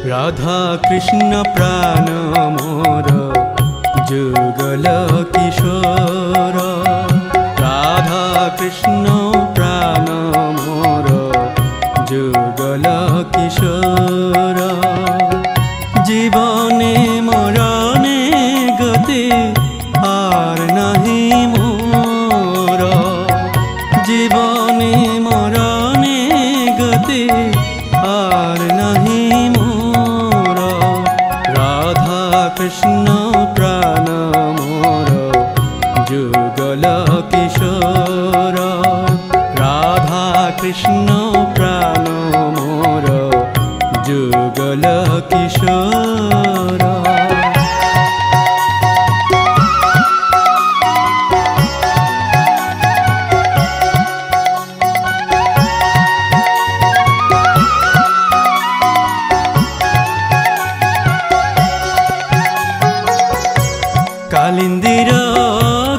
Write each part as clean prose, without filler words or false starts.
राधा कृष्ण प्राण मोर जुगल किशोर राधा कृष्ण प्राण मोर जुगल किशोर जीवने मरणे गति आर नहीं मोर जीवने मरणे गति आर नहीं मोर राधा कृष्ण प्राण मोर जुगल किशोर राधा कृष्ण प्राण मोर जुगल किशोर कालिंदीर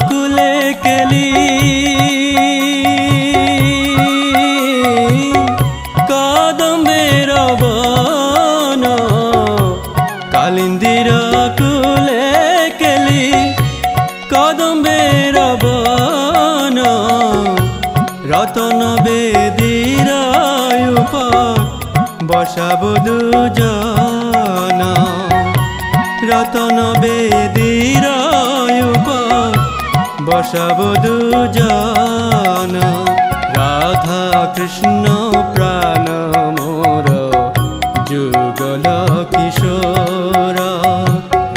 कुले केली कदम्बेर बन कालिंदीर कुले केली कदम्बेर बन रतन बेदीर ऊपर बसाबो दुजन रतन बेदीर ऊपर बसाबो दुजन राधा कृष्ण प्राण मोर जुगल किशोर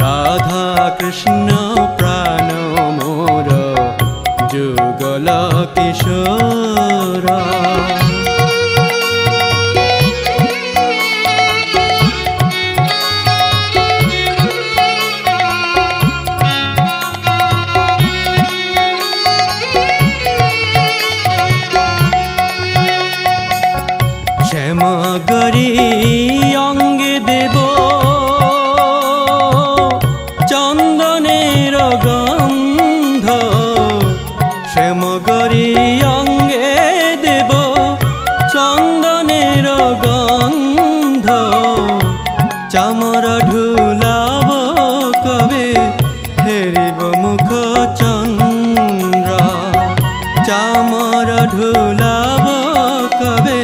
राधा कृष्ण प्राण मोर जुगल किशोर श्यामगरी अंगे देव चंदनेर गंध श्यामगरी अंगे देव चंदनेर गंध चामर ढुलाब कबे हेरिब मुख चंद्र चामर ढुलाब कबे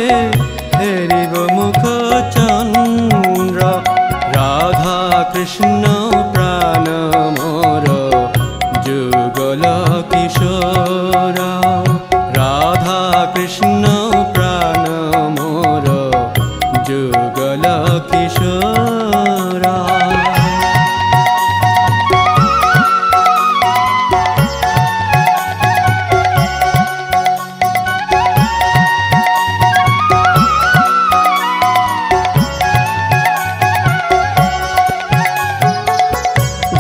हेरिब मुख चंद्र राधा कृष्ण प्राण मोर जुगल किशोर राधा कृष्ण प्राण मोर जुगल किशोर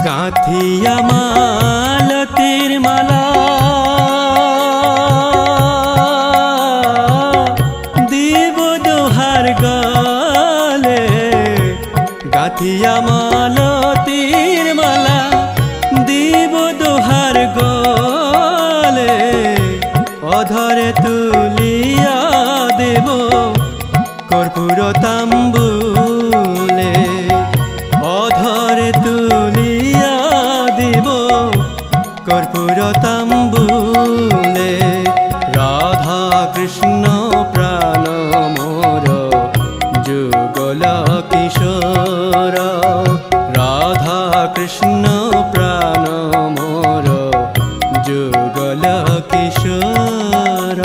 गाथिया मालतीर माला दीब दोहार गले गाथिया मालतीर माला दीब दोहार गले अधरे तुलिया देव कर्पूर तांबुले अधरे तुलिया देव कर्पूर तांबुले राधा कृष्ण प्राण मोर जुगल किशोर राधा कृष्ण प्राण मोर जुगल किशोर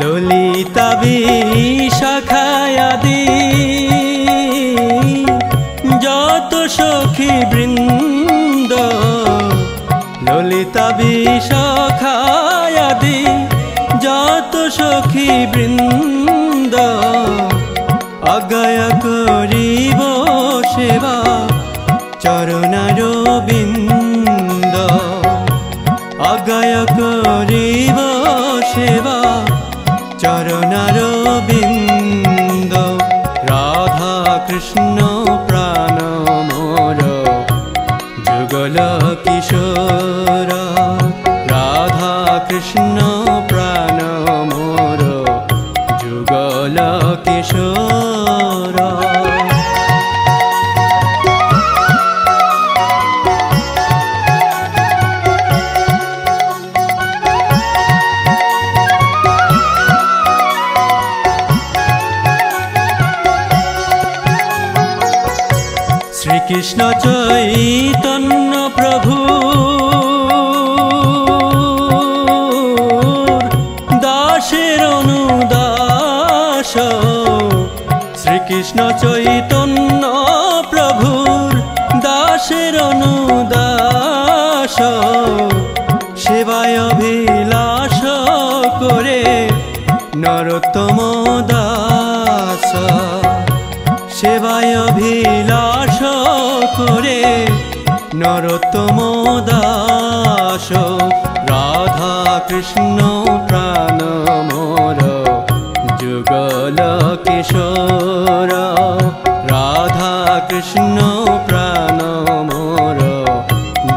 ललिता विशाखायादि जत सखी बृंद ললিতা বিশাখায়াদি যত সখী বৃন্দ অজ্ঞায় করিব সেবা চরণার বিন্দ অজ্ঞায় করিব সেবা চরণার বিন্দ রাধা কৃষ্ণ প্রাণ মোর যুগল কিশোর রাধা কৃষ্ণ প্রাণ মোর যুগল কিশোর শ্রীকৃষ্ণ চৈতন্য প্রভু দাসের অনুদাস শ্রীকৃষ্ণ চৈতন্য প্রভুর দাসের অনুদাস সেবায় অভিলাষ করে নরোত্তম দাস সেবায় অভিলাষ করে নরোত্তম দাস রাধা কৃষ্ণ প্রাণ মোর যুগল কিশোর রাধা কৃষ্ণ প্রাণ মোর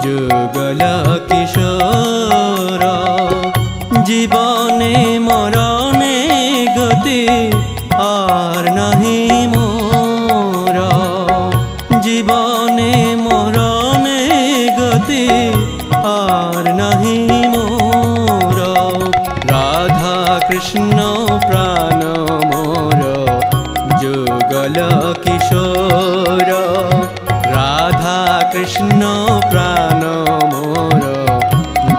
যুগল কিশোর জীবনে মরণে গতি আর নাহি মোর জীবনে মরণে গতি আর নাহি মোর রাধা কৃষ্ণ প্রাণ মোর যুগল কিশোর রাধা কৃষ্ণ প্রাণ মোর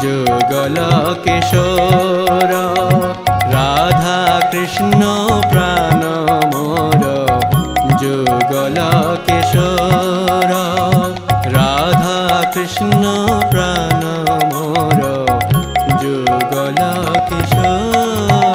যুগল কিশোর রাধা কৃষ্ণ প্রাণ মোর যুগল কিশোর রাধা কৃষ্ণ প্রাণ মোর যুগল কিশোর।